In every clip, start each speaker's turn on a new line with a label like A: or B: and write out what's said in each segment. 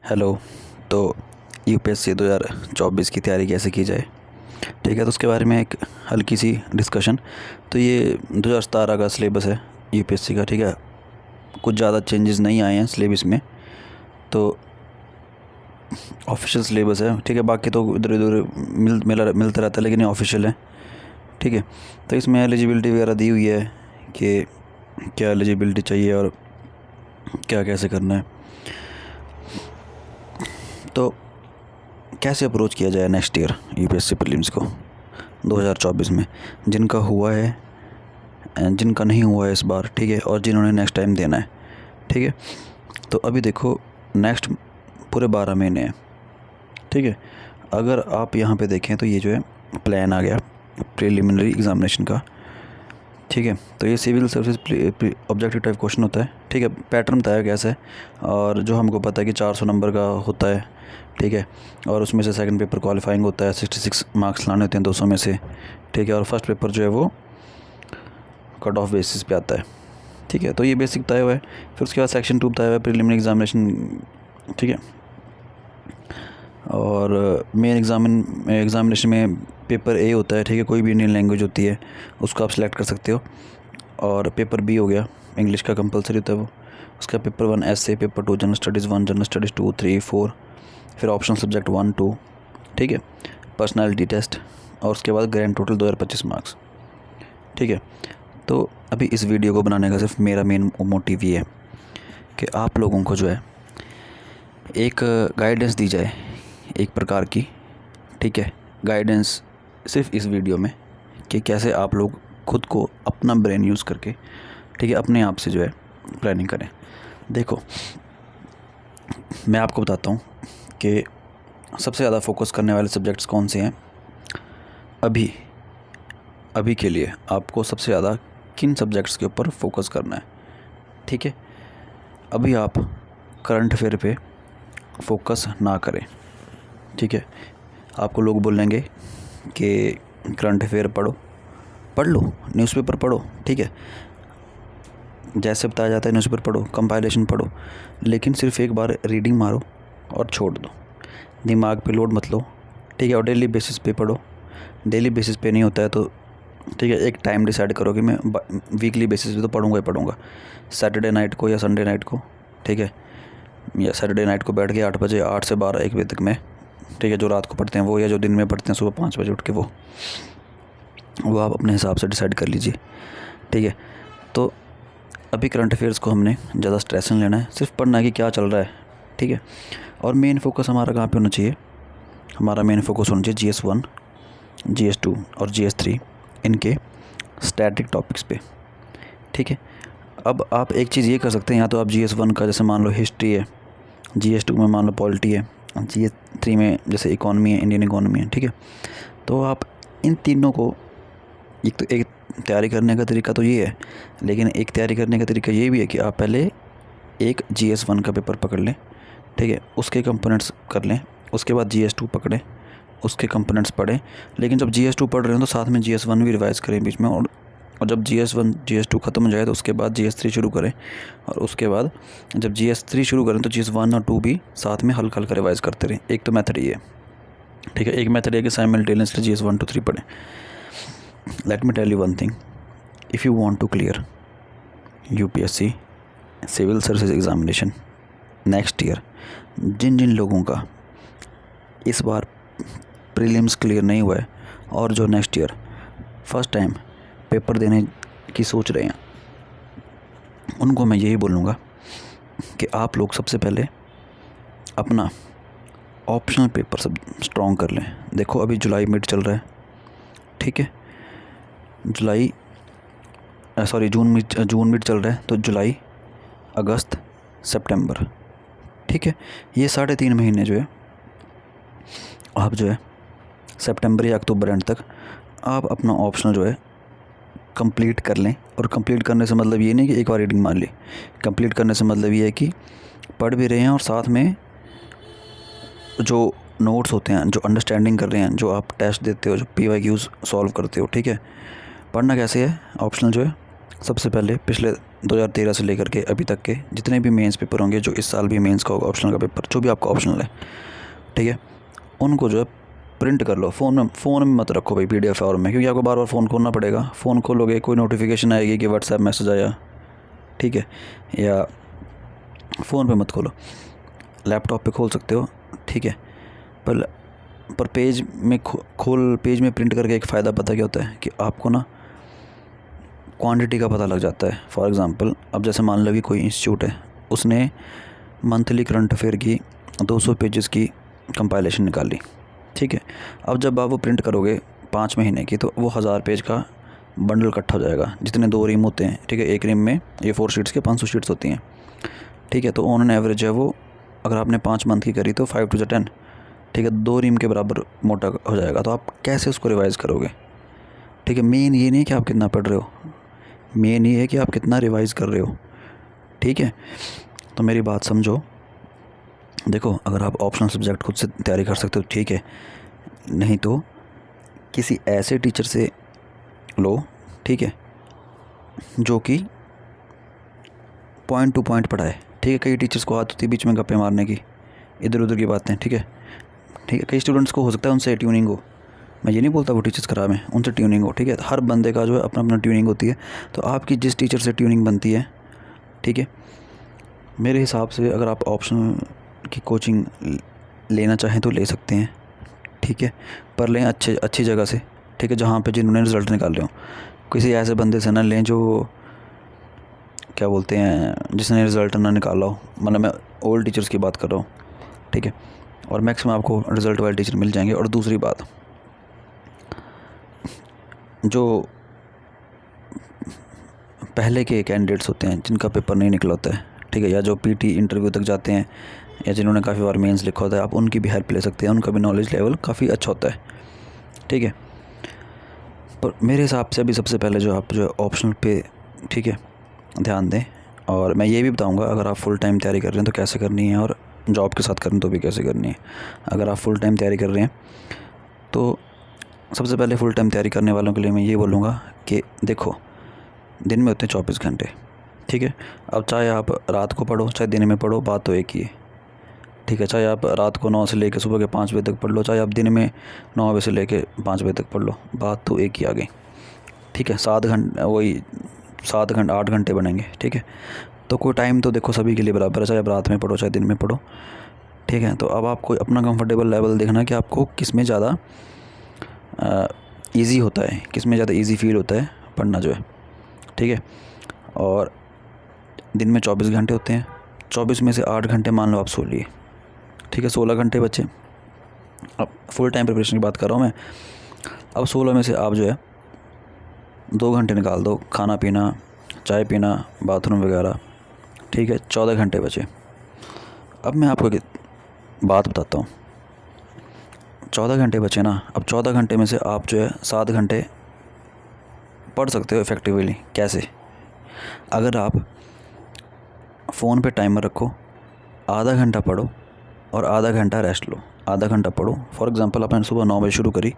A: Hello. तो UPSC 2024 की तैयारी कैसे की जाए, ठीक है। तो उसके बारे में एक हल्की सी डिस्कशन। तो ये 2017 का सिलेबस है यूपीएससी का, ठीक है। कुछ ज़्यादा चेंजेस नहीं आए हैं सिलेबस में, तो ऑफिशियल सिलेबस है, ठीक है। बाकी तो इधर उधर मिलता रहता है, लेकिन ये ऑफिशियल है, ठीक है। तो इसमें एलिजिबिलिटी वगैरह दी हुई है कि क्या एलिजिबिलिटी चाहिए और क्या कैसे करना है। तो कैसे अप्रोच किया जाए नेक्स्ट ईयर यूपीएससी प्रीलिम्स को 2024 में, जिनका हुआ है, जिनका नहीं हुआ है इस बार, ठीक है, और जिन्होंने नेक्स्ट टाइम देना है, ठीक है। तो अभी देखो, नेक्स्ट पूरे 12 महीने हैं, ठीक है। अगर आप यहाँ पे देखें तो ये जो है प्लान आ गया प्रीलिमिनरी एग्जामिनेशन का, ठीक है। तो ये civil service objective type question होता है, ठीक है। पैटर्न बताया कैसा है, और जो हमको पता है कि 400 नंबर का होता है, ठीक है। और उसमें से सेकंड पेपर क्वालिफाइंग होता है, 66 मार्क्स लाने होते हैं 200 में से, ठीक है। और फर्स्ट पेपर जो है वो कट ऑफ बेसिस पे आता है, ठीक है। तो ये बेसिक बताया हुआ है। फिर उसके बाद सेक्शन 2 बताया हुआ है प्रीलिमिनरी एग्जामिनेशन, ठीक है। और मेन एग्जामिनेशन में पेपर ए होता है, ठीक है। कोई भी इंडियन लैंग्वेज होती है उसको आप सिलेक्ट कर सकते हो। और पेपर बी हो गया, इंग्लिश का कंपलसरी होता है वो। उसका पेपर 1 ऐसे, paper 2 general studies 1, general studies 2, 3, 4, फिर ऑप्शनल सब्जेक्ट 1, 2, ठीक है। पर्सनालिटी टेस्ट, और उसके बाद ग्रैंड टोटल 2025 मार्क्स, ठीक है। तो अभी इस वीडियो को बनाने का सिर्फ मेरा मेन मोटिव ये है कि आप लोगों को जो है एक गाइडेंस दी जाए, एक प्रकार की, ठीक है, गाइडेंस सिर्फ इस वीडियो में, कि कैसे आप लोग खुद को अपना ब्रेन यूज़ करके, ठीक है, अपने आप से जो है प्लानिंग करें। देखो, मैं आपको बताता हूँ कि सबसे ज़्यादा फोकस करने वाले सब्जेक्ट्स कौन से हैं अभी के लिए। आपको सबसे ज़्यादा किन सब्जेक्ट्स के ऊपर फोकस करना है, ठीक है। अभी आप करंट अफेयर पे फोकस ना करें, ठीक है। आपको लोग बोलेंगे कि करंट अफेयर पढ़ लो, न्यूज़पेपर पढ़ो, ठीक है। जैसे बताया जाता है न्यूज़पेपर पढ़ो, कंपाइलेशन पढ़ो, लेकिन सिर्फ एक बार रीडिंग मारो और छोड़ दो, दिमाग पे लोड मत लो, ठीक है। और डेली बेसिस पे पढ़ो। डेली बेसिस पे नहीं होता है तो, ठीक है, एक टाइम डिसाइड करो कि मैं वीकली बेसिस पे तो पढ़ूंगा ही पढ़ूंगा, सैटरडे नाइट को या संडे नाइट को, ठीक है। या सैटरडे नाइट को बैठ के 8 बजे, 8 से 12, 1 बजे तक में, ठीक है। जो रात को पढ़ते हैं वो, या जो दिन में पढ़ते हैं सुबह 5 बजे उठ के, वो आप अपने हिसाब से डिसाइड कर लीजिए, ठीक है। तो अभी करंट अफेयर्स को हमने ज़्यादा स्ट्रेस नहीं लेना है, सिर्फ पढ़ना है कि क्या चल रहा है, ठीक है। और मेन फोकस हमारा कहाँ पे होना चाहिए? हमारा मेन फोकस होना चाहिए GS1, GS2 और GS3, इनके स्टैटिक टॉपिक्स पे, ठीक है। अब आप एक चीज़ ये कर सकते हैं, या तो आप GS1 का जैसे मान लो हिस्ट्री है, GS2 में मान लो पॉलिटी है, GS3 में जैसे इकॉनमी है, इंडियन इकॉनमी है, ठीक है। तो आप इन तीनों को, एक तैयारी करने का तरीका तो ये है, लेकिन एक तैयारी करने का तरीका ये भी है कि आप पहले एक GS1 का पेपर पकड़ लें, ठीक है, उसके कंपोनेंट्स कर लें। उसके बाद GS2 पकड़ें, उसके कंपोनेंट्स पढ़ें। लेकिन जब GS2 पढ़ रहे हो तो साथ में GS1 भी रिवाइज़ करें बीच में, और जब GS2 ख़त्म हो जाए तो उसके बाद GS3 शुरू करें, और उसके बाद जब GS3 शुरू करें तो GS1 और 2 भी साथ में हल्का हल्का रिवाइज़ करते रहें। एक तो मेथड ये है, ठीक है। एक मेथड ये कि साइमल्टेनियसली GS1 to 3 पढ़ें। Let me tell you one thing, if you want to clear UPSC civil services examination next year, जिन जिन लोगों का इस बार प्रीलिम्स क्लियर नहीं हुआ है, और जो next year first time paper देने की सोच रहे हैं, उनको मैं यही बोलूँगा कि आप लोग सबसे पहले अपना ऑप्शनल पेपर सब स्ट्रॉन्ग कर लें। देखो, अभी जुलाई मिड चल रहा है, ठीक है। जून मिड चल रहा है, तो जुलाई, अगस्त, सितंबर, ठीक है। ये 3.5 महीने जो है, आप जो है सितंबर या अक्टूबर एंड तक आप अपना ऑप्शनल जो है कंप्लीट कर लें। और कंप्लीट करने से मतलब ये नहीं कि एक बार रीडिंग मान ली, कंप्लीट करने से मतलब ये है कि पढ़ भी रहे हैं और साथ में जो नोट्स होते हैं, जो अंडरस्टैंडिंग कर रहे हैं, जो आप टेस्ट देते हो, जो PYQs सॉल्व करते हो, ठीक है। पढ़ना कैसे है ऑप्शनल जो है, सबसे पहले पिछले 2013 से लेकर के अभी तक के जितने भी मेंस पेपर होंगे, जो इस साल भी मेंस का होगा, ऑप्शनल का पेपर, जो भी आपका ऑप्शनल है, ठीक है, उनको जो है प्रिंट कर लो। फ़ोन में मत रखो भाई PDF फॉर्म में, क्योंकि आपको बार बार फ़ोन खोलना पड़ेगा। फ़ोन खोलोगे कोई नोटिफिकेशन आएगी कि व्हाट्सएप मैसेज आया, ठीक है, या फ़ोन पे मत खोलो, लैपटॉप पे खोल सकते हो, ठीक है। पर पेज में पेज में प्रिंट करके एक फ़ायदा पता क्या होता है कि आपको ना क्वांटिटी का पता लग जाता है। फॉर एग्ज़ाम्पल, अब जैसे मान लो कि कोई इंस्टीट्यूट है, उसने मंथली करंट अफेयर की 200 पेजेस की कंपाइलेशन निकाली, ठीक है। अब जब आप वो प्रिंट करोगे 5 महीने की, तो वो 1000 पेज का बंडल इकट्ठा हो जाएगा, जितने 2 रीम होते हैं, ठीक है। एक रीम में A4 शीट्स के 500 शीट्स होती हैं, ठीक है। तो ऑन एन एवरेज है वो, अगर आपने 5 मंथ की करी तो 5 to 10, ठीक है, 2 रीम के बराबर मोटा हो जाएगा। तो आप कैसे उसको रिवाइज़ करोगे, ठीक है। मेन ये नहीं है कि आप कितना पढ़ रहे हो, मेन ये है कि आप कितना रिवाइज़ कर रहे हो, ठीक है। तो मेरी बात समझो। देखो, अगर आप ऑप्शनल सब्जेक्ट खुद से तैयारी कर सकते हो, ठीक है, नहीं तो किसी ऐसे टीचर से लो, ठीक है, जो कि पॉइंट टू पॉइंट पढ़ाए, ठीक है। कई टीचर्स को आदत होती है बीच में गप्पे मारने की, इधर उधर की बातें, ठीक है, ठीक है। कई स्टूडेंट्स को हो सकता है उनसे ट्यूनिंग हो, मैं ये नहीं बोलता वो टीचर्स ख़राब हैं, उनसे ट्यूनिंग हो, ठीक है। हर बंदे का जो है अपना अपना ट्यूनिंग होती है। तो आपकी जिस टीचर से ट्यूनिंग बनती है, ठीक है, मेरे हिसाब से अगर आप ऑप्शनल की कोचिंग लेना चाहें तो ले सकते हैं, ठीक है, पर लें अच्छी जगह से, ठीक है, जहाँ पे जिन्होंने रिज़ल्ट निकाल रहे हो। किसी ऐसे बंदे से ना लें जो क्या बोलते हैं, जिसने रिज़ल्ट ना निकाला हो, मतलब मैं ओल्ड टीचर्स की बात कर रहा हूँ, ठीक है। और मैक्सिमम आपको रिज़ल्ट वाले टीचर मिल जाएंगे। और दूसरी बात, जो पहले के कैंडिडेट्स होते हैं जिनका पेपर नहीं निकला होता है, ठीक है, या जो PT इंटरव्यू तक जाते हैं, या जिन्होंने काफ़ी बार मेंस लिखा होता है, आप उनकी भी हेल्प ले सकते हैं। उनका भी नॉलेज लेवल काफ़ी अच्छा होता है, ठीक है। पर मेरे हिसाब से अभी सबसे पहले जो आप जो ऑप्शनल पे, ठीक है, ध्यान दें। और मैं ये भी बताऊंगा अगर आप फुल टाइम तैयारी कर रहे हैं तो कैसे करनी है, और जॉब के साथ करें तो भी कैसे करनी है। अगर आप फुल टाइम तैयारी कर रहे हैं तो सबसे पहले फुल टाइम तैयारी करने वालों के लिए मैं ये बोलूँगा कि देखो, दिन में होते हैं 24 घंटे, ठीक है। अब चाहे आप रात को पढ़ो चाहे दिन में पढ़ो, बात तो एक ही है, ठीक है। चाहे आप रात को 9 से लेकर सुबह के 5 बजे तक पढ़ लो, चाहे आप दिन में 9 बजे से लेकर 5 बजे तक पढ़ लो, बात तो एक ही आ गई, ठीक है। 7 घंटे, वही 7 घंटे 8 घंटे बनेंगे, ठीक है। तो कोई टाइम तो देखो सभी के लिए बराबर है, चाहे आप रात में पढ़ो चाहे दिन में पढ़ो, ठीक है। तो अब आपको अपना कंफर्टेबल लेवल देखना कि आपको किस में ज़्यादा ईज़ी होता है, किस में ज़्यादा ईज़ी फील होता है पढ़ना जो है, ठीक है। और दिन में 24 घंटे होते हैं, 24 में से 8 घंटे मान लो आप सो लिए, ठीक है, 16 घंटे बचे। अब फुल टाइम प्रिपरेशन की बात कर रहा हूँ मैं। अब 16 में से आप जो है 2 घंटे निकाल दो खाना पीना, चाय पीना, बाथरूम वगैरह, ठीक है, 14 घंटे बचे। अब मैं आपको एक बात बताता हूँ, 14 घंटे बचे ना। अब 14 घंटे में से आप जो है 7 घंटे पढ़ सकते हो इफ़ेक्टिवली। कैसे? अगर आप फ़ोन पे टाइमर रखो, आधा घंटा पढ़ो और आधा घंटा रेस्ट लो। आधा घंटा पढ़ो, फॉर एग्ज़ाम्पल आपने सुबह 9 बजे शुरू करी,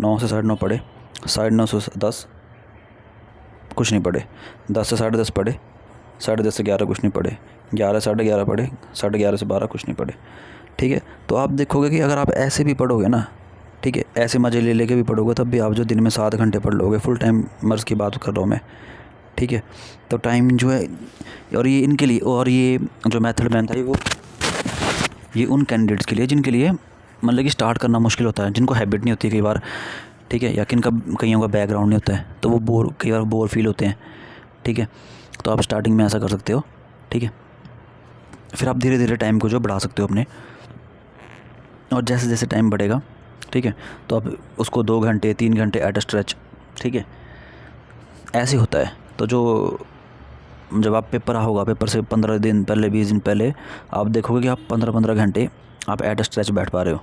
A: 9 से 9:30 पढ़े, 9:30 से 10 कुछ नहीं पढ़े, 10 से 10:30 पढ़े, 10:30 से 11 कुछ नहीं पढ़े, 11 से 11:30 पढ़े, 11:30 से 12 कुछ नहीं पढ़े, ठीक है। तो आप देखोगे कि अगर आप ऐसे भी पढ़ोगे ना, ठीक है, ऐसे मज़े ले लेके भी पढ़ोगे, तब भी आप जो दिन में 7 घंटे पढ़ लोगे, फुल टाइम मर्ज़ की बात कर रहा हूँ मैं, ठीक है। तो टाइम जो है, और ये इनके लिए, और ये जो मेथड मैन था ये उन कैंडिडेट्स के लिए जिनके लिए मतलब कि स्टार्ट करना मुश्किल होता है, जिनको हैबिट नहीं होती कई बार, ठीक है, या कईयों का बैकग्राउंड नहीं होता है, तो वो कई बार बोर फील होते हैं, ठीक है। तो आप स्टार्टिंग में ऐसा कर सकते हो, ठीक है। फिर आप धीरे धीरे टाइम को जो बढ़ा सकते हो अपने, और जैसे जैसे टाइम बढ़ेगा, ठीक है, तो आप उसको 2 घंटे 3 घंटे एट अ स्ट्रेच, ठीक है, ऐसे होता है। तो जब आप पेपर होगा, पेपर से 15 दिन पहले 20 दिन पहले आप देखोगे कि आप 15-15 घंटे आप एट अ स्ट्रेच बैठ पा रहे हो,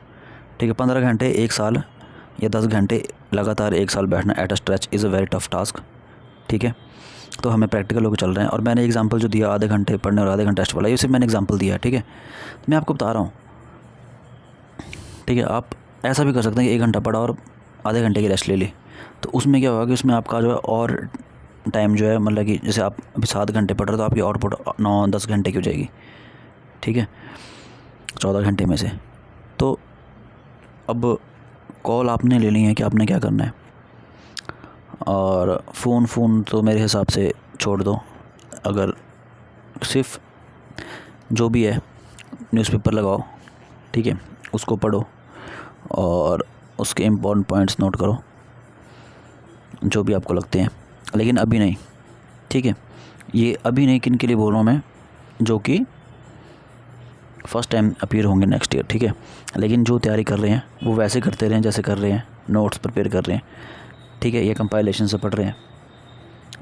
A: ठीक है। 15 घंटे 1 साल या 10 घंटे लगातार 1 साल बैठना at a stretch is a very tough task, ठीक है। तो हमें प्रैक्टिकल होकर चल रहे हैं, और मैंने एग्जांपल जो दिया आधे घंटे पढ़ने और आधे घंटे टेस्ट वाला, ये सिर्फ मैंने एग्जांपल दिया है, ठीक है। तो मैं आपको बता रहा हूँ, ठीक है। आप ऐसा भी कर सकते हैं कि 1 घंटा पढ़ा और आधे घंटे की रेस्ट ले ली, तो उसमें क्या होगा कि उसमें आपका जो है और टाइम जो है मतलब कि जैसे आप अभी 7 घंटे पढ़ रहे हो तो आपकी आउटपुट 9-10 घंटे की हो जाएगी, ठीक है, 14 घंटे में से। तो अब कॉल आपने ले ली है कि आपने क्या करना है, और फ़ोन तो मेरे हिसाब से छोड़ दो। अगर सिर्फ जो भी है न्यूज़पेपर लगाओ, ठीक है, उसको पढ़ो और उसके इम्पोर्टेंट पॉइंट्स नोट करो जो भी आपको लगते हैं, लेकिन अभी नहीं, ठीक है। ये अभी नहीं किन के लिए बोल रहा हूँ मैं, जो कि फ़र्स्ट टाइम अपीयर होंगे नेक्स्ट ईयर, ठीक है। लेकिन जो तैयारी कर रहे हैं वो वैसे करते रहें जैसे कर रहे हैं, नोट्स प्रिपेयर कर रहे हैं, ठीक है, ये कंपाइलेशन से पढ़ रहे हैं।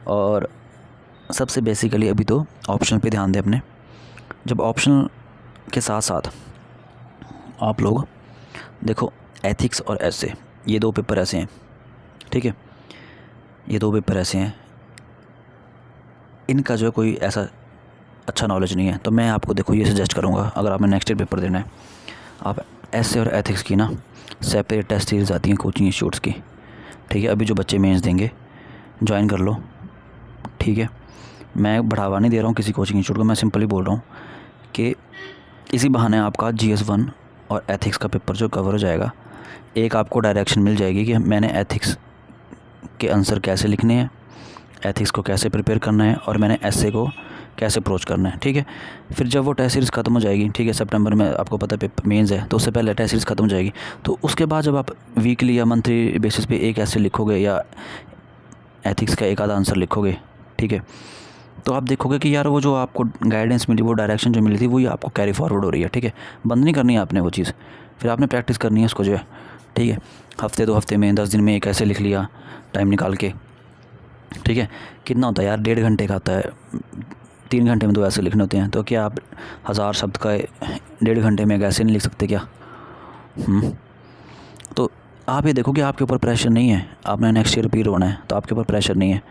A: और सबसे बेसिकली अभी तो ऑप्शनल पे ध्यान दें अपने। जब ऑप्शनल के साथ साथ आप लोग देखो एथिक्स और एसे, ये 2 पेपर ऐसे हैं, ठीक है, ये 2 पेपर ऐसे हैं, इनका जो है कोई ऐसा अच्छा नॉलेज नहीं है। तो मैं आपको देखो ये सजेस्ट करूँगा, अगर आपने नेक्स्ट ईयर पेपर देना है, आप एसे और एथिक्स की ना सेपरेट टेस्ट सीरीज़ आती हैं कोचिंग इंस्टीट्यूट्स की, ठीक है। अभी जो बच्चे मेंस देंगे ज्वाइन कर लो, ठीक है। मैं बढ़ावा नहीं दे रहा हूँ किसी कोचिंग इंस्टीट्यूट को, मैं सिंपली बोल रहा हूँ कि इसी बहाने आपका GS1 और एथिक्स का पेपर जो कवर हो जाएगा। एक आपको डायरेक्शन मिल जाएगी कि मैंने एथिक्स के आंसर कैसे लिखने हैं, एथिक्स को कैसे प्रिपेयर करना है, और मैंने एसे को कैसे अप्रोच करना है, ठीक है। फिर जब वो टेस्ट सीरीज़ ख़त्म हो जाएगी, ठीक है, सितंबर में आपको पता है पेपर मेंस है, तो उससे पहले टेस्ट सीरीज़ ख़त्म हो जाएगी। तो उसके बाद जब आप वीकली या मंथली बेसिस पे एक ऐसे लिखोगे या एथिक्स का एक आधा आंसर लिखोगे, ठीक है, तो आप देखोगे कि यार वो जो आपको गाइडेंस मिली, वो डायरेक्शन जो मिली थी, वही आपको कैरी फॉरवर्ड हो रही है, ठीक है। बंद नहीं करनी है आपने वो चीज़, फिर आपने प्रैक्टिस करनी है उसको जो है, ठीक है। हफ्ते 2 हफ्ते में 10 दिन में एक ऐसे लिख लिया टाइम निकाल के, ठीक है। कितना होता है यार, 1.5 घंटे का आता है, 3 घंटे में 2 ऐसे लिखने होते हैं। तो क्या आप 1000 शब्द का 1.5 घंटे में एक ऐसे नहीं लिख सकते क्या? तो आप ये देखो कि आपके ऊपर प्रेशर नहीं है, आपने नेक्स्ट ईयर अपीयर होना है तो आपके ऊपर प्रेशर नहीं है।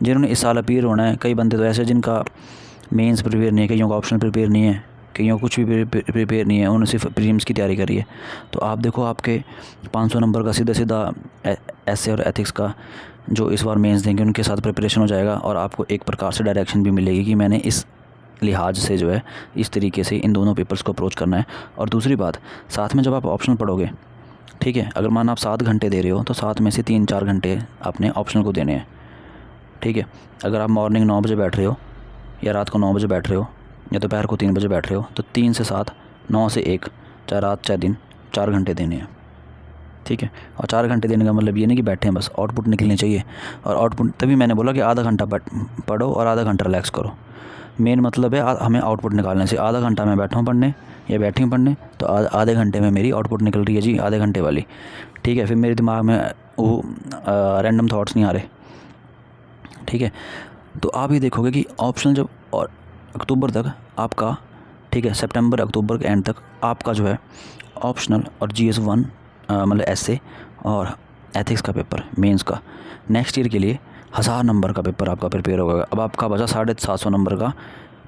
A: जिन्होंने इस साल अपीयर होना है, कई बंदे तो ऐसे जिनका मेंस प्रिपेयर नहीं है, कईयों का ऑप्शनल प्रिपेयर नहीं है, कईयों कुछ भी प्रिपेयर नहीं है, उन्होंने सिर्फ प्रीलिम्स की तैयारी करी है। तो आप देखो आपके 500 नंबर का सीधा एसे और एथिक्स का जो इस बार मेंस देंगे उनके साथ प्रिपरेशन हो जाएगा, और आपको एक प्रकार से डायरेक्शन भी मिलेगी कि मैंने इस लिहाज से जो है इस तरीके से इन दोनों पेपर्स को अप्रोच करना है। और दूसरी बात, साथ में जब आप ऑप्शनल पढ़ोगे, ठीक है, अगर मान आप 7 घंटे दे रहे हो तो 7 में से 3-4 घंटे आपने ऑप्शनल को देने हैं, ठीक है। अगर आप मॉर्निंग 9 बजे बैठ रहे हो या रात को 9 बजे बैठ रहे हो या दोपहर को 3 बजे बैठ रहे हो, तो 3 से 7, 9 से 1, चाहे रात चाहे दिन, 4 घंटे देने हैं, ठीक है। और 4 घंटे देने का मतलब ये नहीं कि बैठे हैं, बस आउटपुट निकलनी चाहिए। और आउटपुट तभी मैंने बोला कि आधा घंटा पढ़ो और आधा घंटा रिलैक्स करो। मेन मतलब है हमें आउटपुट निकालने से। आधा घंटा मैं बैठा हूँ पढ़ने या बैठी हूँ पढ़ने, तो आधे घंटे में मेरी आउटपुट निकल रही है जी, आधे घंटे वाली, ठीक है। फिर मेरे दिमाग में वो रैंडम थॉट्स नहीं आ रहे, ठीक है। तो आप ये देखोगे कि ऑप्शनल जब और अक्टूबर तक आपका, ठीक है, सितंबर अक्टूबर के एंड तक आपका जो है ऑप्शनल और GS1 मतलब एसे और एथिक्स का पेपर मेंस का नेक्स्ट ईयर के लिए 1000 नंबर का पेपर आपका प्रिपेयर होगा। अब आपका बचा 750 नंबर का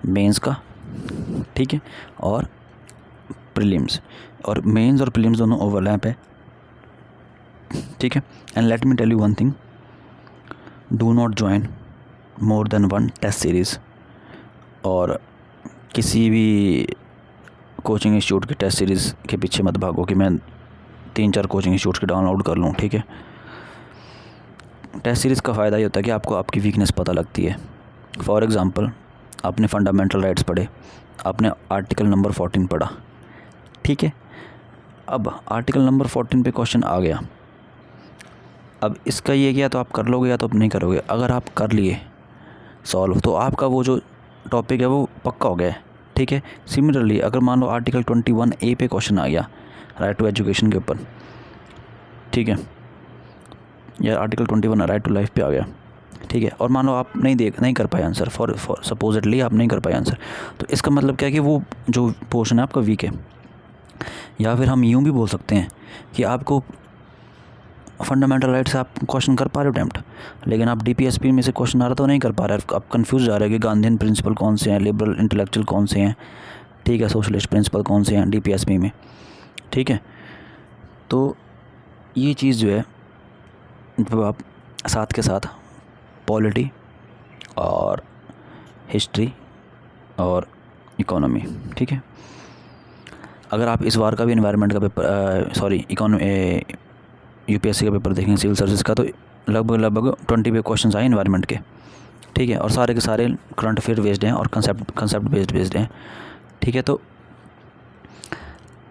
A: मेंस का, ठीक है, और प्रीलिम्स। और मेंस और प्रीलिम्स दोनों ओवरलैप है, ठीक है। And let me tell you one thing, do not join more than 1 test series. और किसी भी कोचिंग इंस्टीट्यूट की टेस्ट सीरीज़ के पीछे मत भागो कि मैं 3-4 कोचिंग इंस्टीट्यूट के डाउनलोड कर लूँ, ठीक है। टेस्ट सीरीज़ का फ़ायदा ये होता है कि आपको आपकी वीकनेस पता लगती है। फॉर एग्ज़ाम्पल, आपने फंडामेंटल राइट्स पढ़े, आपने आर्टिकल नंबर 14 पढ़ा, ठीक है। अब आर्टिकल नंबर 14 पे क्वेश्चन आ गया, अब इसका ये किया तो आप कर लोगे या तो आप नहीं करोगे। अगर आप कर लिए सॉल्व तो आपका वो जो टॉपिक है वो पक्का हो गया है, ठीक है। सिमिलरली अगर मान लो आर्टिकल 21A पे क्वेश्चन आ गया राइट टू एजुकेशन के ऊपर, ठीक है, या आर्टिकल 21 राइट टू लाइफ पे आ गया, ठीक है, और मान लो आप नहीं कर पाए आंसर, फॉर सपोजिटली आप नहीं कर पाए आंसर, तो इसका मतलब क्या है कि वो जो पोर्शन है आपका वीक है। या फिर हम यूँ भी बोल सकते हैं कि आपको फंडामेंटल राइट से आप क्वेश्चन कर पा रहे हो अटैम्प्ट, लेकिन आप DPSP में से क्वेश्चन आ रहा तो नहीं कर पा रहे, आप कंफ्यूज जा रहे हो कि गांधीयन प्रिंसिपल कौन से हैं, लिबरल इंटेलेक्चुअल कौन से हैं, ठीक है, सोशलिस्ट प्रिंसिपल कौन से हैं DPSP में, ठीक है। तो ये चीज़ जो है, जब आप साथ के साथ पॉलिटी और हिस्ट्री और इकोनॉमी, ठीक है। अगर आप इस बार का भी एनवायरनमेंट का पेपर यूपीएससी का पेपर देखेंगे सिविल सर्विस का, तो लगभग 20 क्वेश्चन आए एनवायरनमेंट के, ठीक है। और सारे के सारे करंट अफेयर बेस्ड हैं और कंसेप्ट बेस्ड हैं, ठीक है। तो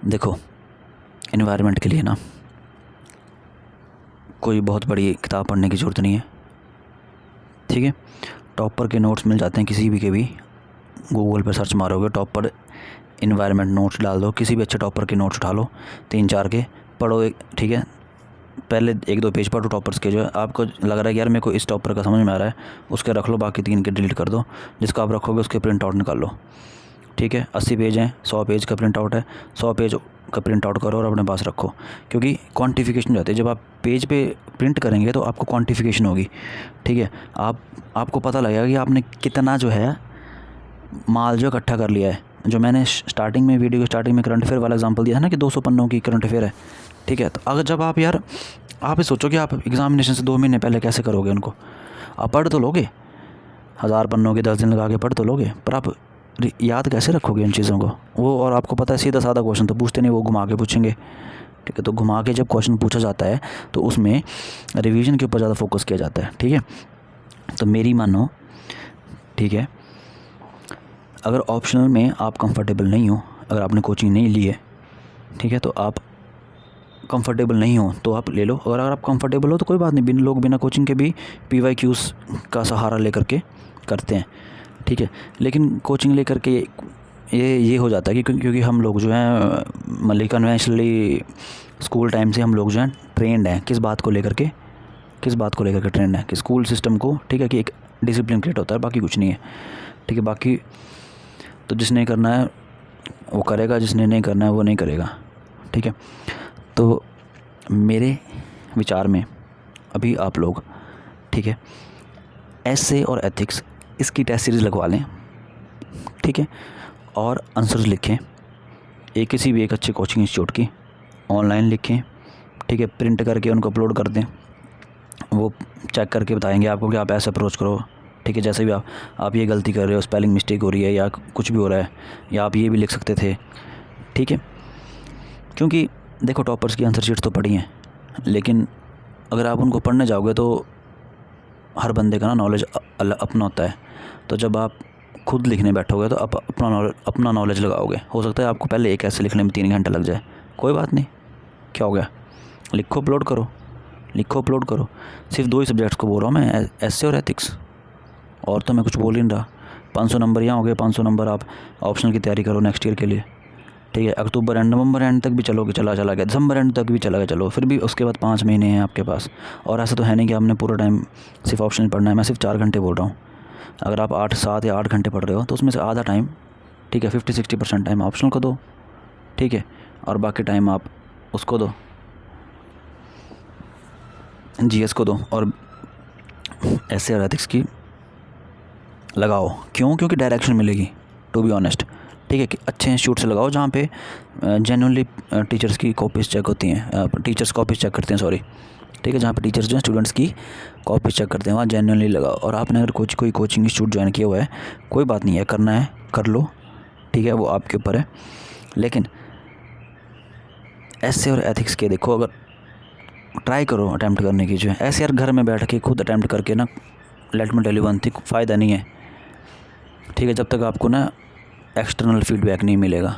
A: देखो, एनवायरनमेंट के लिए ना कोई बहुत बड़ी किताब पढ़ने की ज़रूरत नहीं है, ठीक है। टॉपर के नोट्स मिल जाते हैं किसी भी के भी, गूगल पर सर्च मारोगे टॉपर एनवायरनमेंट नोट्स डाल दो, किसी भी अच्छे टॉपर के नोट्स उठा लो, 3-4 के पढ़ो, ठीक है। पहले 1-2 पेज पढ़ो टॉपर्स के, जो है आपको लग रहा है कि यार मेरे को इस टॉपर का समझ में आ रहा है, उसके रख लो, बाकी 3 के डिलीट कर दो। जिसका आप रखोगे उसके प्रिंट आउट निकाल लो, ठीक है। 80 पेज हैं, 100 पेज का प्रिंट आउट है, 100 पेज का प्रिंट आउट करो और अपने पास रखो, क्योंकि क्वांटिफिकेशन हो जाती है। जब आप पेज पे प्रिंट करेंगे तो आपको क्वांटिफिकेशन होगी, ठीक है। आपको पता लगेगा कि आपने कितना जो है माल जो इकट्ठा कर लिया है। जो मैंने स्टार्टिंग में वीडियो के स्टार्टिंग में करंट अफेयर वाला एग्जांपल दिया था ना कि 200 पन्नों की करंट अफेयर है, ठीक है। तो अगर जब आप ये सोचो कि आप एग्जामिनेशन से 2 महीने पहले कैसे करोगे उनको, आप पढ़ तो लोगे 1000 पन्नों के 10 दिन लगा के पढ़ तो लोगे, पर आप याद कैसे रखोगे इन चीज़ों को वो। और आपको पता है सीधा साधा क्वेश्चन तो पूछते नहीं, वो घुमा के पूछेंगे, ठीक है। तो घुमा के जब क्वेश्चन पूछा जाता है तो उसमें रिवीजन के ऊपर ज़्यादा फोकस किया जाता है, ठीक है। तो मेरी मानो, ठीक है, अगर ऑप्शनल में आप कंफर्टेबल नहीं हो, अगर आपने कोचिंग नहीं ली है, ठीक है, तो आप कंफर्टेबल नहीं हो तो आप ले लो। और अगर आप कंफर्टेबल हो तो कोई बात नहीं, लोग बिना कोचिंग के भी PYQs का सहारा लेकर के करते हैं, ठीक है। लेकिन कोचिंग लेकर के ये हो जाता है कि क्योंकि हम लोग जो हैं मतलब कन्वेंशनली स्कूल टाइम से हम लोग जो हैं ट्रेंड हैं किस बात को लेकर के ट्रेंड है कि स्कूल सिस्टम को, ठीक है, कि एक डिसिप्लिन क्रिएट होता है, बाकी कुछ नहीं है, ठीक है। बाकी तो जिसने करना है वो करेगा, जिसने नहीं करना है वो नहीं करेगा, ठीक है। तो मेरे विचार में अभी आप लोग, ठीक है, एसे और एथिक्स इसकी टेस्ट सीरीज़ लगवा लें, ठीक है, और आंसर्स लिखें किसी भी एक अच्छे कोचिंग इंस्टीट्यूट की, ऑनलाइन लिखें, ठीक है, प्रिंट करके उनको अपलोड कर दें, वो चेक करके बताएंगे आपको कि आप ऐसे अप्रोच करो, ठीक है। जैसे भी आप ये गलती कर रहे हो, स्पेलिंग मिस्टेक हो रही है या कुछ भी हो रहा है, या आप ये भी लिख सकते थे, ठीक है। क्योंकि देखो टॉपर्स की आंसर शीट तो पढ़ी हैं, लेकिन अगर आप उनको पढ़ने जाओगे तो हर बंदे का ना नॉलेज अपना होता है। तो जब आप खुद लिखने बैठोगे तो आप अपना नॉलेज लगाओगे। हो सकता है आपको पहले एक ऐसे लिखने में 3 घंटे लग जाए, कोई बात नहीं, क्या हो गया, लिखो अपलोड करो। सिर्फ 2 ही सब्जेक्ट्स को बोल रहा हूँ मैं, एसे और एथिक्स, और तो मैं कुछ बोल ही नहीं रहा। 500 नंबर यहाँ हो गए, 500 नंबर आप ऑप्शनल की तैयारी करो नेक्स्ट ईयर के लिए, ठीक है। अक्टूबर एंड नवंबर एंड तक भी चलोगे, चला गया, दिसंबर एंड तक भी चला गया, चलो, फिर भी उसके बाद 5 महीने हैं आपके पास। और ऐसा तो है नहीं कि आपने पूरा टाइम सिर्फ ऑप्शनल पढ़ना है। मैं सिर्फ 4 घंटे बोल रहा हूँ। अगर आप 7 या 8 घंटे पढ़ रहे हो तो उसमें से आधा टाइम, ठीक है, 50-60% टाइम ऑप्शनल को दो, ठीक है, और बाकी टाइम आप उसको दो, GS को दो, और एसे और एथिक्स की लगाओ। क्योंकि डायरेक्शन मिलेगी, टू बी ऑनेस्ट, ठीक है। कि अच्छे इंस्टीट्यूट से लगाओ जहाँ पे जेन्युइनली टीचर्स की कॉपीज़ चेक होती हैं, टीचर्स कॉपीज़ चेक करते हैं, सॉरी, ठीक है। जहाँ पे टीचर्स जो हैं स्टूडेंट्स की कॉपीज़ चेक करते हैं, वहाँ जेन्युइनली लगाओ। और आपने अगर कोई कोचिंग इंस्टीट्यूट ज्वाइन किया हुआ है, कोई बात नहीं है, करना है कर लो, ठीक है, वो आपके ऊपर है। लेकिन एसे और एथिक्स के देखो, अगर ट्राई करो अटैम्प्ट करने की, जो है ऐसे यार घर में बैठ के खुद अटैम्प्ट करके ना, let me tell you one thing, फ़ायदा नहीं है, ठीक है, जब तक आपको ना एक्सटर्नल फीडबैक नहीं मिलेगा,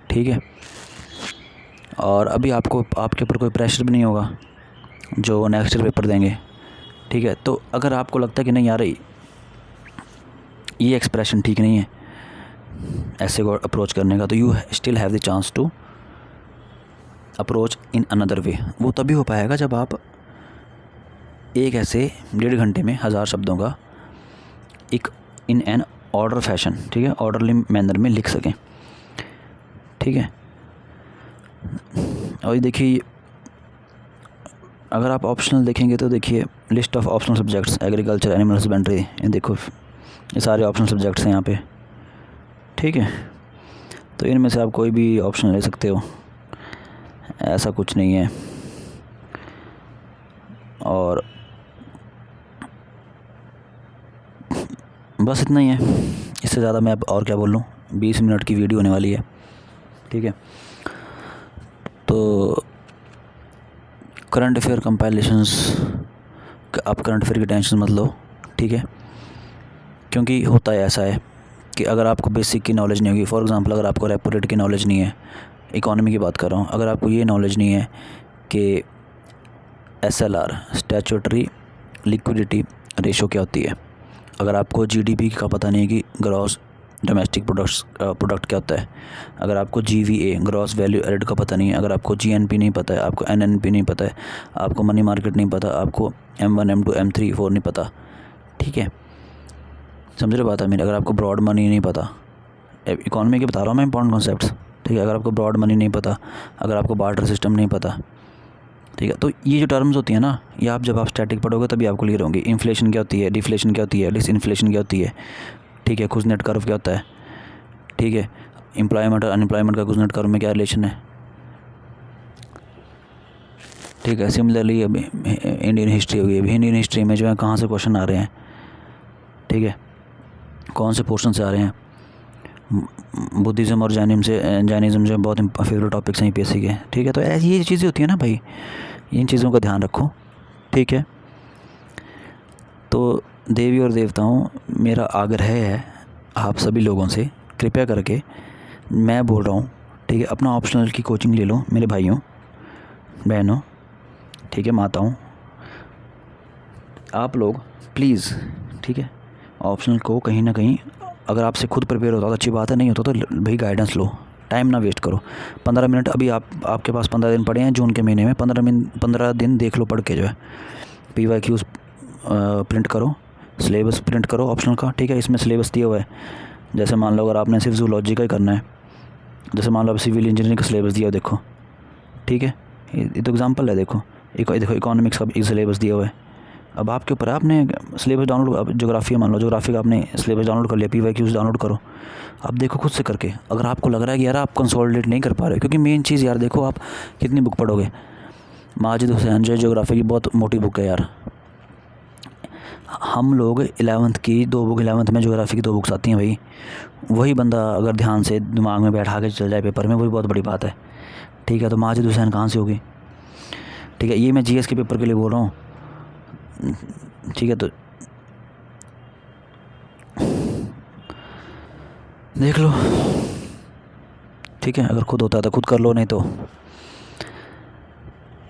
A: ठीक है। और अभी आपके ऊपर कोई प्रेशर भी नहीं होगा जो नेक्स्ट ईयर पेपर देंगे, ठीक है। तो अगर आपको लगता है कि नहीं यार ये एक्सप्रेशन ठीक नहीं है ऐसे को अप्रोच करने का, तो you still have the chance to approach in another way. वो तभी हो पाएगा जब आप एक ऐसे 1.5 घंटे में 1000 शब्दों का एक इन एन ऑर्डर फैशन, ठीक है, ऑर्डरली मैनर में लिख सकें, ठीक है। और देखिए, अगर आप ऑप्शनल देखेंगे तो देखिए list of optional subjects, agriculture, animal husbandry, ये देखो ये सारे ऑप्शनल सब्जेक्ट्स हैं यहाँ पे, ठीक है। तो इनमें से आप कोई भी ऑप्शन ले सकते हो, ऐसा कुछ नहीं है। और बस इतना ही है, इससे ज़्यादा मैं अब और क्या बोल लूँ, 20 मिनट की वीडियो होने वाली है, ठीक है। तो करंट अफेयर कंपाइलेशंस, आप करंट अफेयर की टेंशन मत लो, ठीक है, क्योंकि होता है ऐसा है कि अगर आपको बेसिक की नॉलेज नहीं होगी, फॉर एग्जांपल अगर आपको रेपो रेट की नॉलेज नहीं है, इकोनॉमी की बात कर रहा हूँ, अगर आपको ये नॉलेज नहीं है कि SLR स्टैट्यूटरी लिक्विडिटी रेशो क्या होती है, अगर आपको GDP का पता नहीं है कि ग्रॉस डोमेस्टिक प्रोडक्ट क्या होता है, अगर आपको GVA ग्रॉस वैल्यू एडेड का पता नहीं है, अगर आपको GNP नहीं पता है, आपको NNP नहीं पता है, आपको मनी मार्केट नहीं पता, आपको M1 M2 M3 4 नहीं पता, ठीक है, समझ रहे बात है मेरी। अगर आपको ब्रॉड मनी नहीं पता, इकोनॉमी के बता रहा हूँ मैं इंपॉर्टेंट कॉन्सेप्ट्स, ठीक है, अगर आपको ब्रॉड मनी नहीं पता, अगर आपको बार्टर सिस्टम नहीं पता, ठीक है, तो ये जो टर्म्स होती है ना, ये आप जब आप स्टैटिक पढ़ोगे तभी आपको क्लियर होंगी। इन्फ्लेशन क्या होती है, डिफ्लेशन क्या होती है, डिसइन्फ्लेशन क्या होती है, ठीक है, कुजनेट कर्व क्या होता है, ठीक है, एम्प्लॉयमेंट और अनएम्प्लॉयमेंट का कुजनेट कर्व में क्या रिलेशन है, ठीक है। सिमिलरली अभी इंडियन हिस्ट्री होगी, अभी इंडियन हिस्ट्री में जो है कहाँ से क्वेश्चन आ रहे हैं, ठीक है, कौन से पोर्शन से आ रहे हैं, बुद्धिज़्म और जैनिज़्म जो बहुत फेवरेट टॉपिक्स हैं UPSC के, ठीक है। तो ऐसी ये चीज़ें होती हैं ना भाई, इन चीज़ों का ध्यान रखो, ठीक है। तो देवी और देवताओं, मेरा आग्रह है आप सभी लोगों से, कृपया करके मैं बोल रहा हूँ, ठीक है, अपना ऑप्शनल की कोचिंग ले लो मेरे भाइयों बहनों, ठीक है, माताओं, आप लोग प्लीज़, ठीक है, ऑप्शनल को कहीं ना कहीं, अगर आपसे खुद प्रिपेयर होता तो अच्छी बात है, नहीं होता तो भाई गाइडेंस लो, टाइम ना वेस्ट करो। 15 मिनट अभी आपके पास 15 दिन पड़े हैं जून के महीने में, 15 दिन देख लो पढ़ के, जो है PYQs प्रिंट करो, सिलेबस प्रिंट करो ऑप्शनल का, ठीक है। इसमें सिलेबस दिया हुआ है, जैसे मान लो अगर आपने सिर्फ जूलॉजी का ही करना है, जैसे मान लो अब सिविल इंजीनियरिंग का सिलेबस दिया हो, देखो, ठीक है, ये तो एग्जांपल है, देखो देखो इकोनॉमिक्स का सिलेबस दिया हुआ है, अब आपके ऊपर है, आपने सिलेबस डाउनलोड, अब जोग्राफी मान लो, जोग्राफी का आपने सिलेबस डाउनलोड कर लिया, PYQs डाउनलोड करो, अब देखो खुद से करके, अगर आपको लग रहा है कि यार आप कंसोलिडेट नहीं कर पा रहे, क्योंकि मेन चीज़ यार देखो, आप कितनी बुक पढ़ोगे, माजिद हुसैन जो जोग्राफी की बहुत मोटी बुक है यार, हम लोग 11th की 2 बुक, 11th में जोग्राफी की 2 बुक्स आती हैं भाई, वही बंदा अगर ध्यान से दिमाग में बैठा के चल जाए पेपर में, वही बहुत बड़ी बात है, ठीक है। तो माजिद हुसैन कहाँ से होगी, ठीक है, ये मैं GS के पेपर के लिए बोल रहा हूँ, ठीक है। तो देख लो, ठीक है, अगर खुद होता है तो खुद कर लो, नहीं तो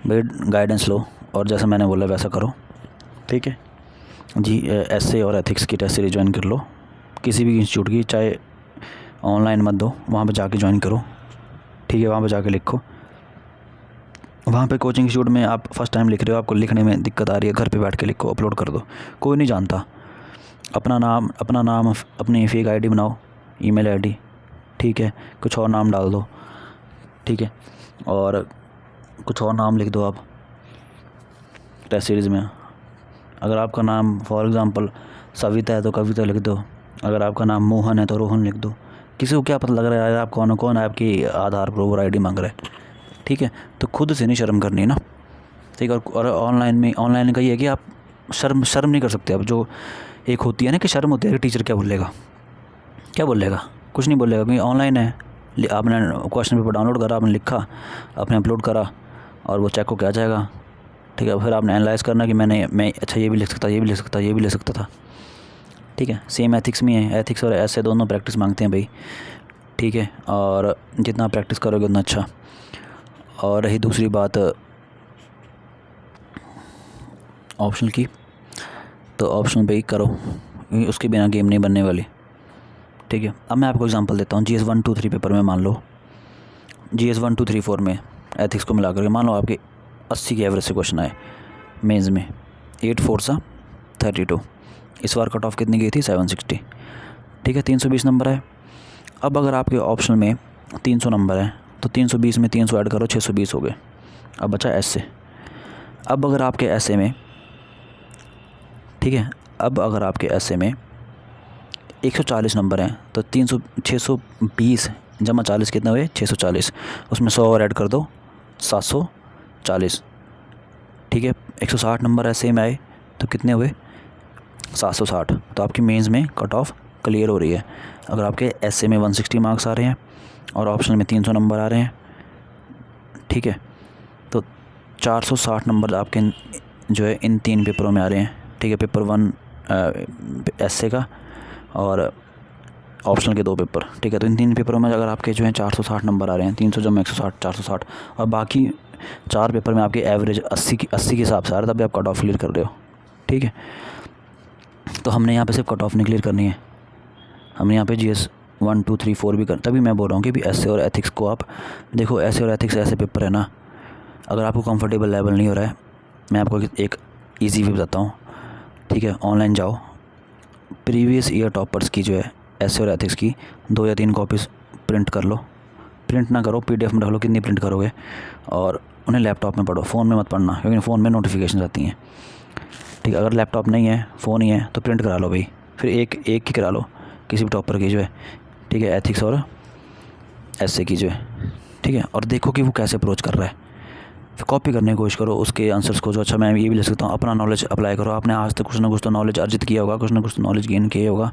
A: भाई गाइडेंस लो, और जैसा मैंने बोला वैसा करो, ठीक है जी। essay और एथिक्स की टेस्ट सीरीज ज्वाइन कर लो, किसी भी इंस्टीट्यूट की, चाहे ऑनलाइन मत दो, वहाँ पे जाके ज्वाइन करो, ठीक है, वहाँ पे जाके लिखो, वहाँ पे कोचिंग इंस्टीट्यूट में आप फर्स्ट टाइम लिख रहे हो, आपको लिखने में दिक्कत आ रही है, घर पे बैठ के लिखो, अपलोड कर दो, कोई नहीं जानता, अपना नाम अपनी फेक ID बनाओ, email ID, ठीक है, कुछ और नाम डाल दो, ठीक है, और कुछ और नाम लिख दो आप टेस्ट सीरीज़ में। अगर आपका नाम फॉर एग्ज़ाम्पल सविता है तो कविता लिख दो, अगर आपका नाम मोहन है तो रोहन लिख दो, किसी को क्या पता लग रहा है आप कौन आपकी आधार प्रूफ ID मांग रहा है, ठीक है। तो खुद से नहीं शर्म करनी है ना, ठीक है। और ऑनलाइन का ये है कि आप शर्म नहीं कर सकते। अब जो एक होती है ना कि शर्म होती है कि टीचर क्या बोलेगा, कुछ नहीं बोलेगा, क्योंकि ऑनलाइन है, आपने क्वेश्चन पेपर डाउनलोड करा, आपने लिखा, आपने अपलोड करा, और वो चेक होके आ जाएगा, ठीक है। फिर आपने एनालाइज़ करना कि मैं अच्छा ये भी लिख सकता था, ठीक है। सेम एथिक्स में है, एथिक्स और ऐसे दोनों प्रैक्टिस मांगते हैं भाई, ठीक है, और जितना प्रैक्टिस करोगे उतना अच्छा। और रही दूसरी बात ऑप्शनल की, तो ऑप्शनल भाई करो, उसके बिना गेम नहीं बनने वाली, ठीक है। अब मैं आपको एग्जांपल देता हूँ, GS 1 2 3 पेपर में, मान लो GS 1 2 3 4 में एथिक्स को मिला करके मान लो आपके 80 के एवरेज से क्वेश्चन आए मेंस में, 8 4 सा 32, इस बार कट ऑफ कितनी गई थी 760, ठीक है, 320 नंबर है। अब अगर आपके ऑप्शन में 300 नंबर है तो 320 में 300 ऐड करो, 620 हो गए। अब बचा ऐसे, अब अगर आपके ऐसे में, ठीक है, अब अगर आपके ऐसे में 140 नंबर हैं तो 620 जमा 40 कितना हुए 640, उसमें 100 और ऐड कर दो 740, ठीक है। 160 नंबर ऐसे में आए तो कितने हुए 760, तो आपकी मेंस में कट ऑफ क्लियर हो रही है। अगर आपके एसए में 160 मार्क्स आ रहे हैं और ऑप्शनल में 300 नंबर आ रहे हैं, ठीक है, तो 460 नंबर आपके जो है इन 3 पेपरों में आ रहे हैं, ठीक है। पेपर 1 एसए का और ऑप्शनल के 2 पेपर, ठीक है। तो इन 3 पेपरों में अगर आपके जो है 460 नंबर आ रहे हैं, 300 जमा 160, 460, और बाकी 4 पेपर में आपके एवरेज 80 के हिसाब से आ रहा है, तभी आप कट ऑफ क्लियर कर रहे हो, ठीक है। तो हमने यहाँ पे सिर्फ कट ऑफ नहीं क्लियर करनी है, हमने यहाँ पे GS 1 2 3 4 भी कर, तभी मैं बोल रहा हूँ कि भी एसए और एथिक्स को आप देखो। एसए और एथिक्स ऐसे पेपर है ना, अगर आपको कंफर्टेबल लेवल नहीं हो रहा है, मैं आपको एक ईजी वे बताता हूँ, ठीक है। ऑनलाइन जाओ, प्रीवियस ईयर टॉपर्स की जो है एसए और एथिक्स की 2 या 3 कॉपीज़ प्रिंट कर लो, प्रिंट ना करो PDF में रख लो, कितनी प्रिंट करोगे, और उन्हें लैपटॉप में पढ़ो, फ़ोन में मत पढ़ना, क्योंकि फ़ोन में नोटिफिकेशन आती हैं, ठीक है। अगर लैपटॉप नहीं है, फ़ोन ही है, तो प्रिंट करा लो भाई, फिर एक ही करा लो किसी भी टॉपर की जो है, ठीक है, एथिक्स और एसए की जो है, ठीक है। और देखो कि वो कैसे अप्रोच कर रहा है, फिर कॉपी करने की कोशिश करो उसके आंसर्स को, जो अच्छा मैं ये भी लिख सकता हूँ, अपना नॉलेज अप्लाई करो। आपने आज तक कुछ ना कुछ तो नॉलेज अर्जित किया होगा, कुछ ना कुछ नॉलेज गेन किया होगा,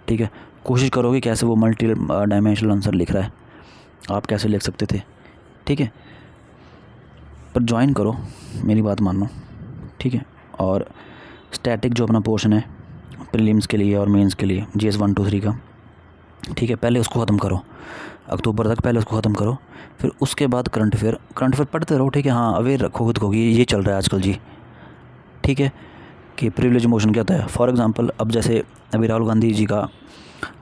A: ठीक है। कोशिश करोगे कैसे वो मल्टी डायमेंशनल आंसर लिख रहा है, आप कैसे लिख सकते थे, ठीक है। पर ज्वाइन करो, मेरी बात मानो, ठीक है। और स्टैटिक जो अपना पोर्शन है प्रीलिम्स के लिए और मेंस के लिए GS 1 2 3 का, ठीक है, पहले उसको ख़त्म करो, अक्टूबर तक पहले उसको ख़त्म करो। फिर उसके बाद करंट अफेयर पढ़ते रहो, ठीक है। हाँ, अवेयर रखो खुद को कि ये चल रहा है आजकल जी, ठीक है, कि प्रिविलेज मोशन क्या होता है। फॉर एग्जांपल, अब जैसे अभी राहुल गांधी जी का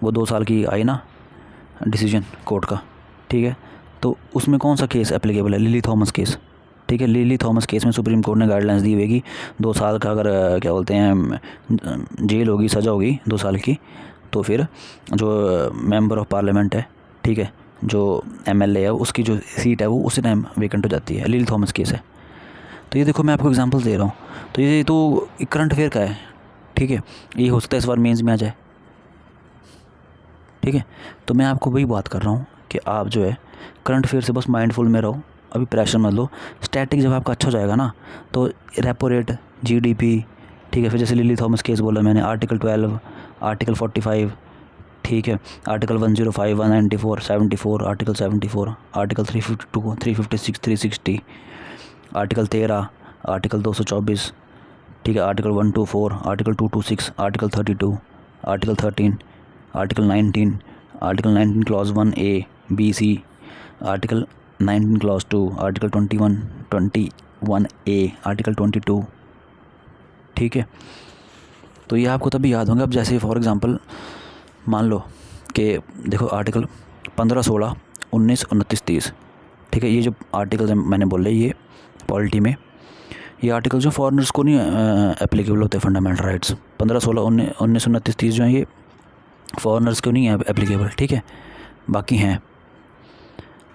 A: वो 2 साल की आई ना डिसीजन कोर्ट का, ठीक है, तो उसमें कौन सा केस एप्लीकेबल है? लिली थॉमस केस, ठीक है। लिली थॉमस केस में सुप्रीम कोर्ट ने गाइडलाइंस दी हुई कि 2 साल का अगर क्या बोलते हैं जेल होगी, सज़ा होगी 2 साल की, तो फिर जो मेंबर ऑफ पार्लियामेंट है, ठीक है, जो MLA है, उसकी जो सीट है वो उसी टाइम वेकेंट हो जाती है। लिली थॉमस केस है। तो ये देखो, मैं आपको एग्जांपल दे रहा हूँ, तो ये तो करंट अफेयर का है, ठीक है। ये हो सकता है इस बार मेंस में आ जाए, ठीक है। तो मैं आपको वही बात कर रहा हूँ कि आप जो है करंट अफेयर से बस माइंडफुल में रहो, अभी प्रेशर मत लो। स्टैटिक जब आपका अच्छा हो जाएगा ना, तो रेपो रेट, GDP, ठीक है, फिर जैसे लिली थॉमस केस बोला मैंने, आर्टिकल 12, आर्टिकल 45, ठीक है, article 105, 194, 74, article 74, article 352, 356, 360, article 13, article 224, ठीक है, article 124, article 226, article 32, article 13, article 19, article 19 clause 1A B C, article 19 clause 2, article 21A, article 22, ठीक है। तो ये आपको तभी याद होंगे। अब जैसे फॉर एग्जांपल मान लो कि देखो आर्टिकल 15, 16, 19, 29, 30, ठीक है, ये जो आर्टिकल मैंने बोले ये पॉलिटी में, ये आर्टिकल जो फॉरेनर्स को नहीं एप्लीकेबल होते, फंडामेंटल राइट्स 15, 16, 19, 29, 30 जो हैं ये फॉरेनर्स को नहीं है एप्लीकेबल, ठीक है, बाकी हैं।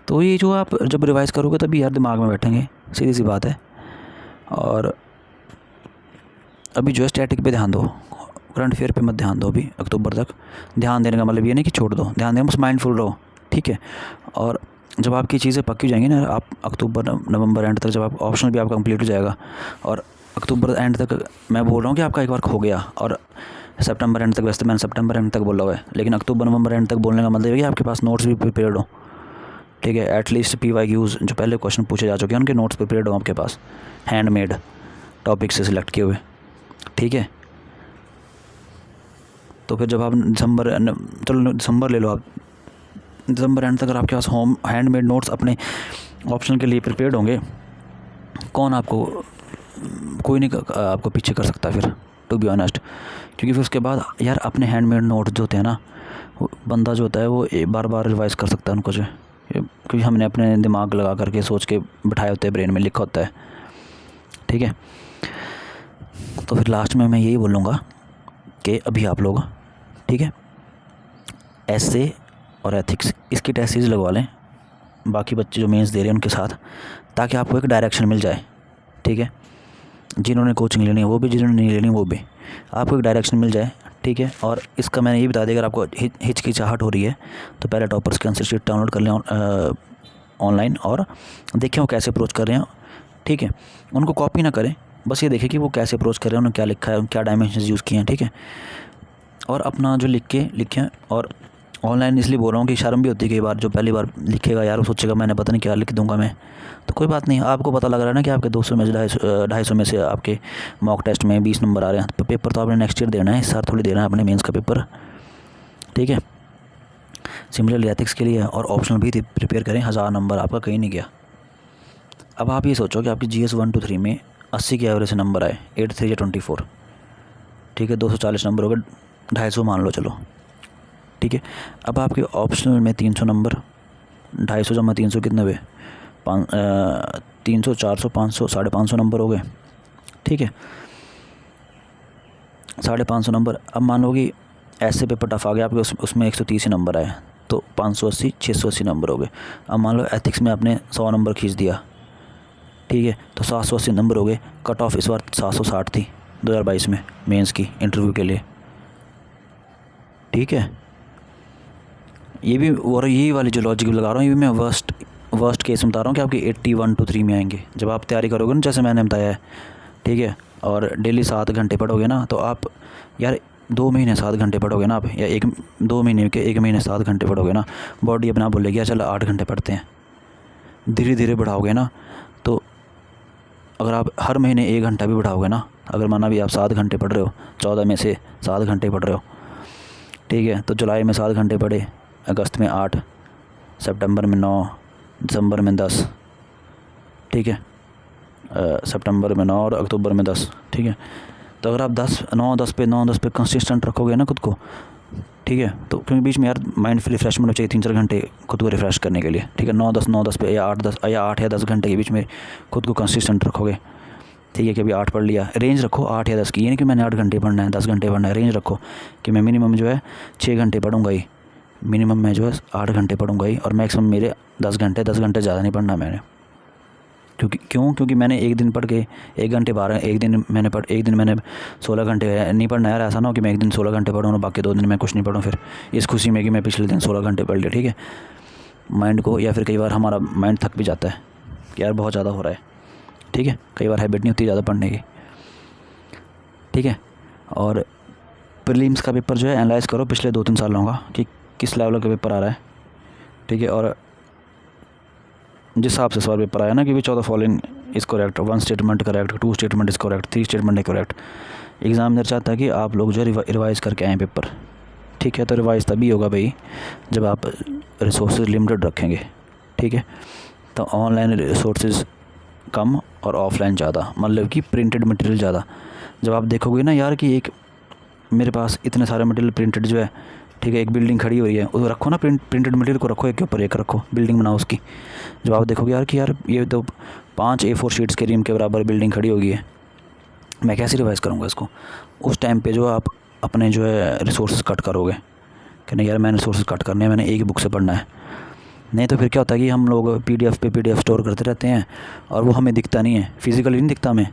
A: तो ये जो आप जब रिवाइज़ करोगे तभी यार दिमाग में बैठेंगे, सीधी सी बात है। और अभी जो है स्टैटिक पे ध्यान दो, करंट अफेयर पे मत ध्यान दो अभी अक्टूबर तक। ध्यान देने का मतलब ये नहीं कि छोड़ दो, ध्यान देना, बस माइंडफुल रहो, ठीक है। और जब आपकी चीज़ें पक्की हो जाएंगी ना, आप अक्टूबर नवंबर एंड तक, जब आप ऑप्शनल भी आपका कंप्लीट हो जाएगा, और अक्टूबर एंड तक मैं बोल रहा हूँ कि आपका एक बार हो गया, और सितंबर एंड तक, वैसे मैंने सितंबर एंड तक बोला हुआ है, लेकिन अक्टूबर नवंबर एंड तक बोलने का मतलब है कि आपके पास नोट्स भी प्रिपेयर्ड हो, ठीक है। एटलीस्ट PYQs जो पहले क्वेश्चन पूछे जा चुके हैं उनके नोट्स प्रिपेयर्ड हो आपके पास, हैंडमेड टॉपिक से सिलेक्ट किए हुए, ठीक है। तो फिर जब आप दिसंबर ले लो, आप दिसंबर एंड तक अगर आपके पास होम हैंडमेड नोट्स अपने ऑप्शन के लिए प्रिपेयर्ड होंगे, कौन आपको, कोई नहीं आपको पीछे कर सकता फिर, टू बी ऑनेस्ट। क्योंकि फिर उसके बाद यार अपने हैंडमेड नोट्स जो होते हैं ना, बंदा जो होता है वो बार बार रिवाइज़ कर सकता है उनको, जो क्योंकि हमने अपने दिमाग लगा करके सोच के बिठाए होते हैं, ब्रेन में लिखा होता है, ठीक है। तो फिर लास्ट में मैं यही बोलूँगा कि अभी आप लोग, ठीक है, एसए और एथिक्स इसकी टेस्ट सीरीज लगवा लें, बाकी बच्चे जो मेंस दे रहे हैं उनके साथ, ताकि आपको एक डायरेक्शन मिल जाए, ठीक है। जिन्होंने कोचिंग लेनी है वो भी, जिन्होंने नहीं लेनी वो भी, आपको एक डायरेक्शन मिल जाए, ठीक है। और इसका मैंने ये बता दिया, अगर आपको हिचकिचाहट हो रही है तो पहले टॉपर्स की आंसर शीट डाउनलोड कर लें ऑनलाइन, और देखें वो कैसे अप्रोच कर रहे हैं, ठीक है। उनको कॉपी ना करें, बस ये देखें कि वो कैसे अप्रोच कर रहे हैं, उन्होंने क्या लिखा है, क्या डायमेंशंस यूज़ किए हैं, ठीक है। और अपना जो लिखें। और ऑनलाइन इसलिए बोल रहा हूँ कि शर्म भी होती है कई बार, जो पहली बार लिखेगा यार वो सोचेगा मैंने पता नहीं क्या लिख दूंगा मैं। तो कोई बात नहीं, आपको पता लग रहा है ना कि आपके 200 में से 250 में से आपके मॉक टेस्ट में 20 नंबर आ रहे हैं, तो पेपर तो आपने नेक्स्ट ईयर देना है, इस साल थोड़ी देना है अपने मेंस का पेपर, ठीक है। सिमिलरली एथिक्स के लिए और ऑप्शनल भी प्रिपेयर करें, 1000 नंबर आपका कहीं नहीं गया। अब आप ये सोचो कि आपकी GS 1 to 3 में 80 के एवरेज से नंबर आए, 8 3 या 24, ठीक है, 240 नंबर हो गए, 250 मान लो चलो, ठीक है। अब आपके ऑप्शनल में 300 नंबर, 250 जमा 300 कितने हुए, 300 400 500 550 नंबर हो गए, ठीक है, 550 नंबर। अब मान लो कि ऐसे पेपर टफ आ गया आपके, उसमें 130 नंबर आए, तो 580 680 नंबर हो गए। अब मान लो एथिक्स में आपने 100 नंबर खींच दिया, ठीक है, तो 780 नंबर हो गए। कट ऑफ इस बार 760 थी 2022 में मेंस की इंटरव्यू के लिए, ठीक है। ये भी, और यही वाली जो लॉजिक लगा रहा हूँ, ये भी मैं वर्स्ट केस में बता रहा हूँ कि आपकी 81 to 3 में आएंगे जब आप तैयारी करोगे ना, जैसे मैंने बताया है, ठीक है। और डेली 7 घंटे पढ़ोगे ना, तो आप यार 2 महीने 7 घंटे पढ़ोगे ना आप, या 1 महीने 7 घंटे पढ़ोगे ना, बॉडी अपना बोलेगी यार चल 8 घंटे पढ़ते हैं। धीरे धीरे बढ़ाओगे ना, तो अगर आप हर महीने 1 घंटा भी बढ़ाओगे ना, अगर माना भी आप 7 घंटे पढ़ रहे हो, 14 में से 7 घंटे पढ़ रहे हो, ठीक है, तो जुलाई में 7 घंटे पढ़े, अगस्त में 8, सितंबर में 9, दिसंबर में 10, ठीक है, सितंबर में 9 और अक्टूबर में 10, ठीक है। तो अगर आप 9 10 पे कंसिस्टेंट रखोगे ना खुद को, ठीक है, तो क्योंकि बीच में यार माइंड रिफ्रेशमेंट हो चाहिए 3-4 घंटे खुद को रिफ़्रेश करने के लिए, ठीक है। 9 10 पे या 8 या 10 घंटे के बीच में खुद को कंसिस्टेंट रखोगे, ठीक है, कि अभी 8 पढ़ लिया, रेंज रखो 8 या 10 की, ये नहीं कि मैंने 8 घंटे पढ़ना है 10 घंटे पढ़ना है, रेंज रखो कि मैं मिनिमम जो है 6 घंटे पढ़ूंगा ही, मिनिमम मैं जो है 8 घंटे पढ़ूंगा ही, और मैक्सिमम मेरे 10 घंटे ज़्यादा नहीं पढ़ना मैंने। क्योंकि मैंने एक दिन पढ़ के 1 घंटे 12, एक दिन मैंने 16 घंटे नहीं पढ़ना यार। ऐसा ना हो कि मैं एक दिन 16 घंटे पढ़ूँ और बाकी 2 दिन मैं कुछ नहीं पढ़ूँ, फिर इस खुशी में कि मैं पिछले दिन 16 घंटे पढ़ लिया, ठीक है। माइंड को, या फिर कई बार हमारा माइंड थक भी जाता है कि यार बहुत ज़्यादा हो रहा है, ठीक है, कई बार हैबिट नहीं होती ज़्यादा पढ़ने की, ठीक है। और प्रीलिम्स का पेपर जो है एनालाइज़ करो पिछले 2-3 सालों का कि किस लेवल का पेपर आ रहा है, ठीक है। और जिस हिसाब से सवाल पेपर आया ना कि which of the following is correct, 1 statement correct, 2 statement is correct, 3 statement is correct, examiner चाहता है कि आप लोग जो है रिवाइज़ करके आएँ पेपर, ठीक है। तो रिवाइज़ तभी होगा भाई जब आप रिसोर्सेज लिमिटेड रखेंगे, ठीक है। तो ऑनलाइन रिसोर्सेज कम और ऑफलाइन ज़्यादा, मतलब कि प्रिंटेड मटेरियल ज़्यादा। जब आप देखोगे ना यार कि एक मेरे पास इतने सारे मटेरियल प्रिंटेड जो है, ठीक है, एक बिल्डिंग खड़ी हुई है, उसको रखो ना, प्रिंटेड मटेरियल को रखो, एक के ऊपर एक रखो, बिल्डिंग बनाओ उसकी। जब आप देखोगे यार कि यार ये तो 5 A4 शीट्स के रीम के बराबर बिल्डिंग खड़ी होगी है, मैं कैसे रिवाइज़ करूँगा इसको। उस टाइम पे जो आप अपने जो है रिसोर्सेज कट करोगे कि नहीं यार मैंने रिसोर्सेज कट करने हैं, मैंने एक ही बुक से पढ़ना है। नहीं तो फिर क्या होता है कि हम लोग PDF स्टोर करते रहते हैं और वो हमें दिखता नहीं है, फिज़िकली नहीं दिखता हमें,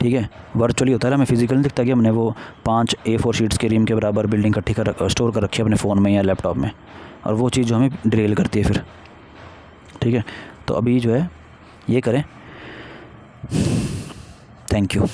A: ठीक है, वर्चुअली होता है, हमें फिजिकल नहीं दिखता कि हमने वो 5 A4 शीट्स के रीम के बराबर बिल्डिंग इकट्ठी स्टोर कर रखी है अपने फ़ोन में या लैपटॉप में, और वो चीज़ जो हमें डिरेल करती है फिर, ठीक है। तो अभी जो है ये करें। Thank you.